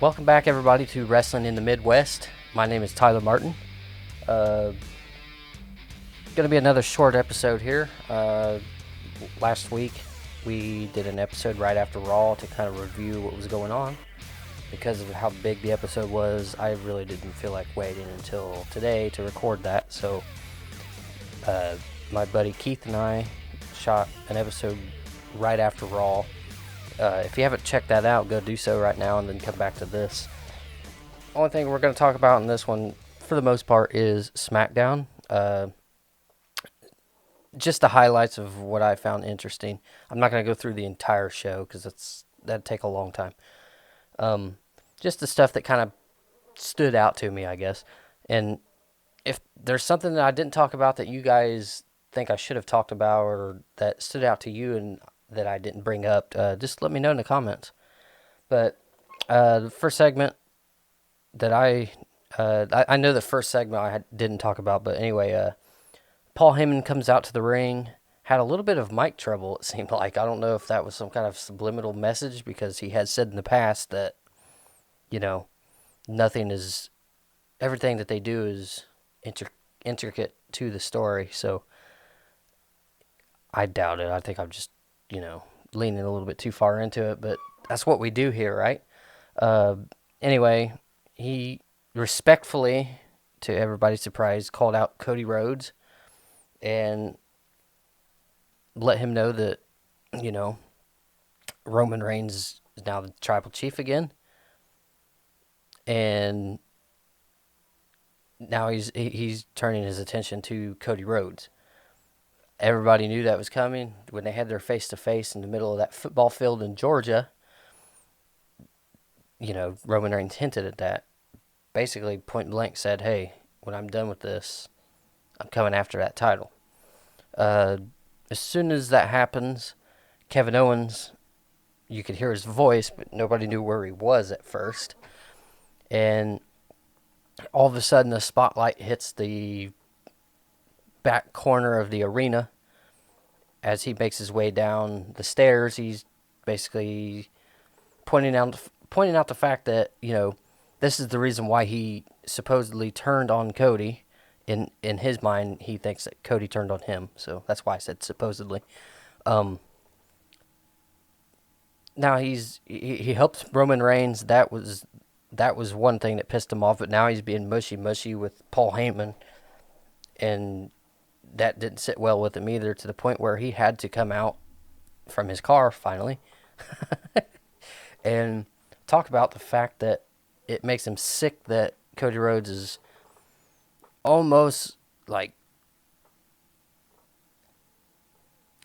Welcome back, everybody, to Wrestling in the Midwest. My name is Tyler Martin. Going to be another short episode here. Last week, we did an episode right after Raw to kind of review what was going on. Because of how big the episode was, I really didn't feel like waiting until today to record that. So, my buddy Keith and I shot an episode right after Raw. If you haven't checked that out, go do so right now and then come back to this. Only thing we're going to talk about in this one, for the most part, is SmackDown. Just the highlights of what I found interesting. I'm not going to go through the entire show because that'd take a long time. Just the stuff that kind of stood out to me, I guess. And if there's something that I didn't talk about that you guys think I should have talked about or that stood out to you and that I didn't bring up, just let me know in the comments. But the first segment that I know the first segment didn't talk about, but anyway, Paul Heyman comes out to the ring, had a little bit of mic trouble, it seemed like. I don't know if that was some kind of subliminal message because he had said in the past that, everything that they do is intricate to the story. So I doubt it. I think I'm just, leaning a little bit too far into it, but that's what we do here, right? Anyway, he respectfully, to everybody's surprise, called out Cody Rhodes and let him know that, Roman Reigns is now the tribal chief again. And now he's turning his attention to Cody Rhodes. Everybody knew that was coming when they had their face-to-face in the middle of that football field in Georgia. Roman Reigns hinted at that. Basically, point blank said, hey, when I'm done with this, I'm coming after that title. As soon as that happens, Kevin Owens, you could hear his voice, but nobody knew where he was at first. And all of a sudden, the spotlight hits the back corner of the arena. As he makes his way down the stairs, he's basically pointing out the fact that, this is the reason why he supposedly turned on Cody. In his mind, he thinks that Cody turned on him, so that's why I said supposedly. Now he helps Roman Reigns. That was one thing that pissed him off, but now he's being mushy with Paul Heyman, and that didn't sit well with him either, to the point where he had to come out from his car finally and talk about the fact that it makes him sick that Cody Rhodes is almost like,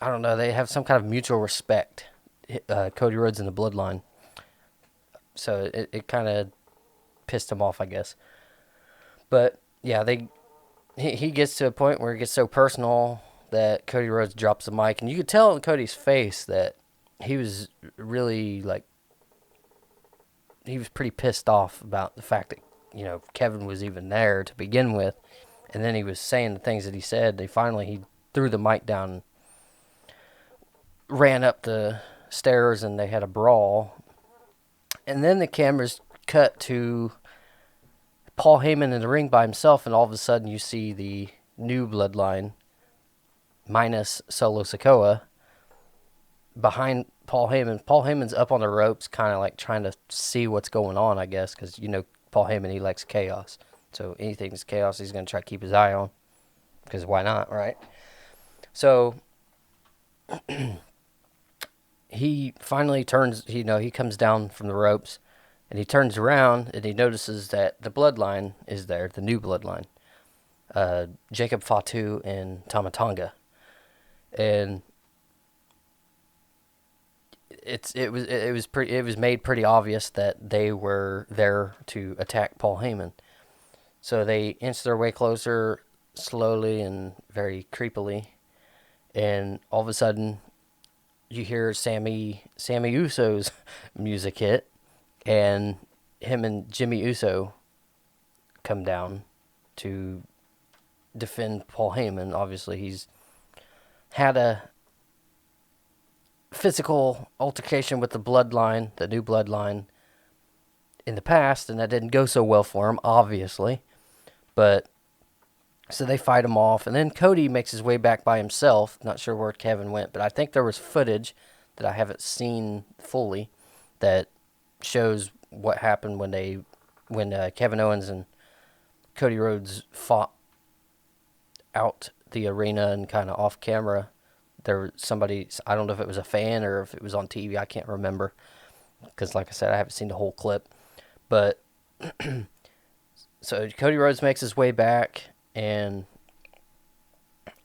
I don't know, they have some kind of mutual respect, Cody Rhodes and the Bloodline. So it kind of pissed him off, I guess. But yeah, he gets to a point where it gets so personal that Cody Rhodes drops the mic, and you could tell in Cody's face that he was really he was pretty pissed off about the fact that, Kevin was even there to begin with. And then he was saying the things that he said. He threw the mic down, ran up the stairs, and they had a brawl. And then the cameras cut to Paul Heyman in the ring by himself, and all of a sudden you see the new Bloodline, minus Solo Sikoa, behind Paul Heyman. Paul Heyman's up on the ropes, kind of like trying to see what's going on, I guess, because, Paul Heyman, he likes chaos. So anything's chaos, he's going to try to keep his eye on, because why not, right? So he finally turns, he comes down from the ropes, and he turns around, and he notices that the Bloodline is there, the new Bloodline. Jacob Fatu and Tama Tonga. And it was made pretty obvious that they were there to attack Paul Heyman. So they inch their way closer slowly and very creepily, and all of a sudden you hear Sammy Uso's music hit, and him and Jimmy Uso come down to defend Paul Heyman. Obviously, he's had a physical altercation with the Bloodline, the new Bloodline, in the past, and that didn't go so well for him, obviously. But so they fight him off, and then Cody makes his way back by himself. Not sure where Kevin went, but I think there was footage that I haven't seen fully that shows what happened when Kevin Owens and Cody Rhodes fought out the arena and kind of off camera. There was somebody, I don't know if it was a fan or if it was on TV, I can't remember, because like I said, I haven't seen the whole clip. But so Cody Rhodes makes his way back, and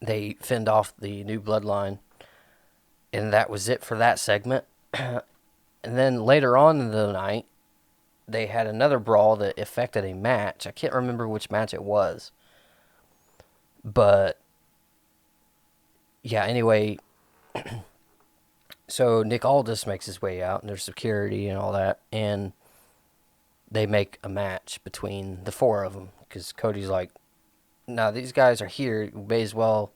they fend off the New Bloodline, and that was it for that segment. And then later on in the night, they had another brawl that affected a match. I can't remember which match it was. But, yeah, anyway, so Nick Aldis makes his way out, and there's security and all that, and they make a match between the four of them, because Cody's like, no, these guys are here, you may as well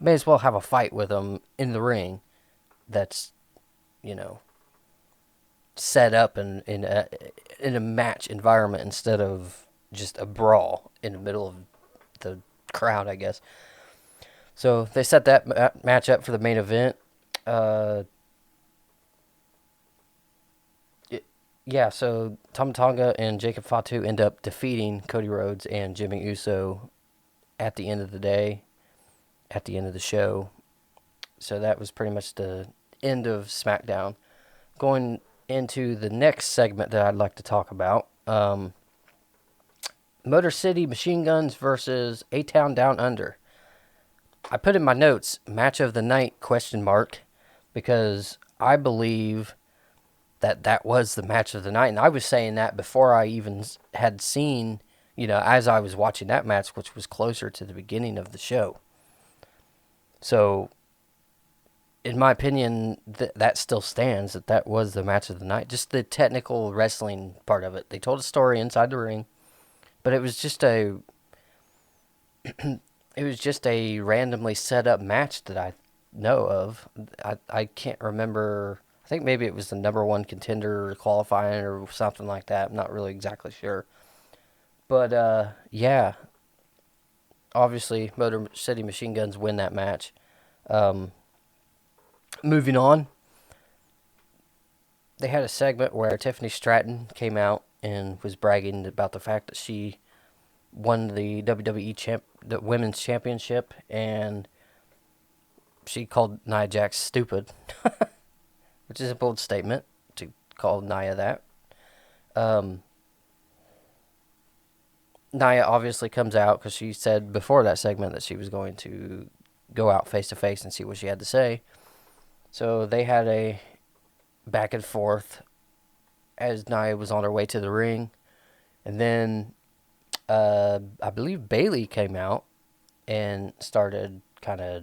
have a fight with them in the ring that's, set up in a match environment instead of just a brawl in the middle of the crowd, I guess. So they set that match up for the main event. So Tama Tonga and Jacob Fatu end up defeating Cody Rhodes and Jimmy Uso at the end of the day, at the end of the show. So that was pretty much the end of SmackDown. Going into the next segment that I'd like to talk about, Motor City Machine Guns versus A-Town Down Under. I put in my notes, match of the night, ? Because I believe that was the match of the night. And I was saying that before I even had seen, as I was watching that match, which was closer to the beginning of the show. So, in my opinion, that still stands, that was the match of the night. Just the technical wrestling part of it. They told a story inside the ring, but it was just a randomly set up match that I know of. I can't remember. I think maybe it was the number one contender qualifying or something like that. I'm not really exactly sure. But, yeah. Obviously, Motor City Machine Guns win that match. Moving on, they had a segment where Tiffany Stratton came out and was bragging about the fact that she won the WWE the Women's Championship, and she called Nia Jax stupid, which is a bold statement to call Nia that. Nia obviously comes out because she said before that segment that she was going to go out face to face and see what she had to say. So they had a back and forth as Nia was on her way to the ring. And then I believe Bayley came out and started kind of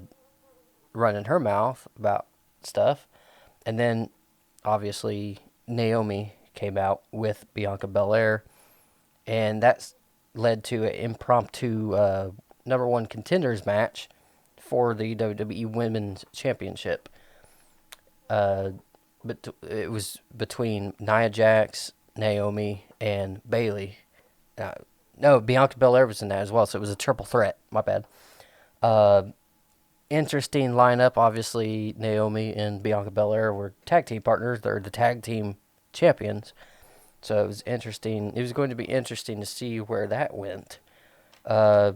running her mouth about stuff. And then obviously Naomi came out with Bianca Belair. And that led to an impromptu number one contenders match for the WWE Women's Championship. But it was between Nia Jax, Naomi, and Bayley. No, Bianca Belair was in that as well, so it was a triple threat. My bad. Interesting lineup. Obviously, Naomi and Bianca Belair were tag team partners. They're the tag team champions. So it was interesting. It was going to be interesting to see where that went. But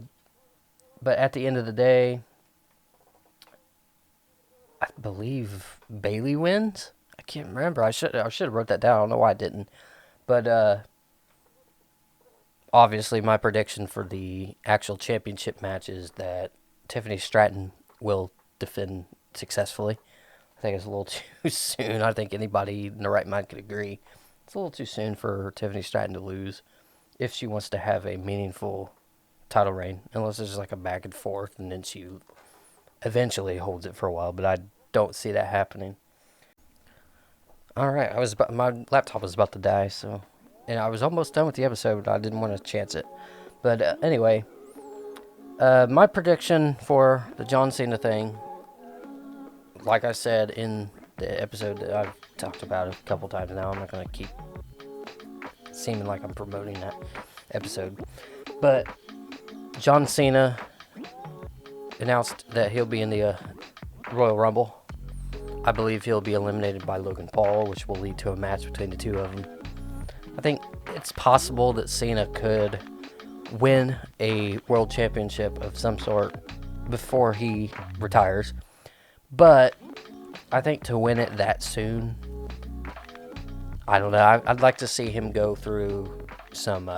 at the end of the day, I believe Bayley wins. I can't remember. I should have wrote that down. I don't know why I didn't. But obviously, my prediction for the actual championship match is that Tiffany Stratton will defend successfully. I think it's a little too soon. I think anybody in the right mind could agree. It's a little too soon for Tiffany Stratton to lose if she wants to have a meaningful title reign, unless it's like a back and forth and then she eventually holds it for a while, but I don't see that happening. All right, my laptop was about to die, and I was almost done with the episode, but I didn't want to chance it. But anyway, my prediction for the John Cena thing, like I said in the episode that I've talked about a couple times now, I'm not going to keep seeming like I'm promoting that episode. But John Cena announced that he'll be in the Royal Rumble. I believe he'll be eliminated by Logan Paul, which will lead to a match between the two of them. I think it's possible that Cena could win a world championship of some sort before he retires. But I think to win it that soon, I don't know. I'd like to see him go through some,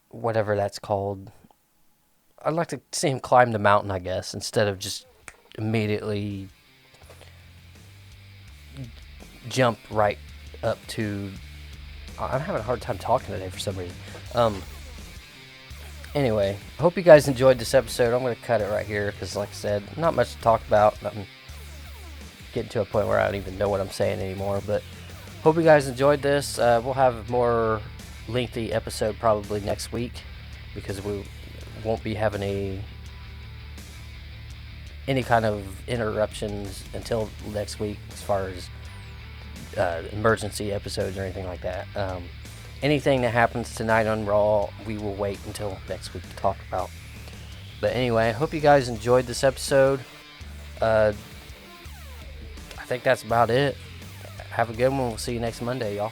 whatever that's called. I'd like to see him climb the mountain, I guess, instead of just immediately jump right up to... I'm having a hard time talking today for some reason. Anyway, I hope you guys enjoyed this episode. I'm going to cut it right here because, like I said, not much to talk about. I'm getting to a point where I don't even know what I'm saying anymore. But hope you guys enjoyed this. We'll have a more lengthy episode probably next week because we won't be having any kind of interruptions until next week as far as emergency episodes or anything like that. Anything that happens tonight on Raw, we will wait until next week to talk about. But anyway, I hope you guys enjoyed this episode. I think that's about it. Have a good one. We'll see you next Monday, y'all.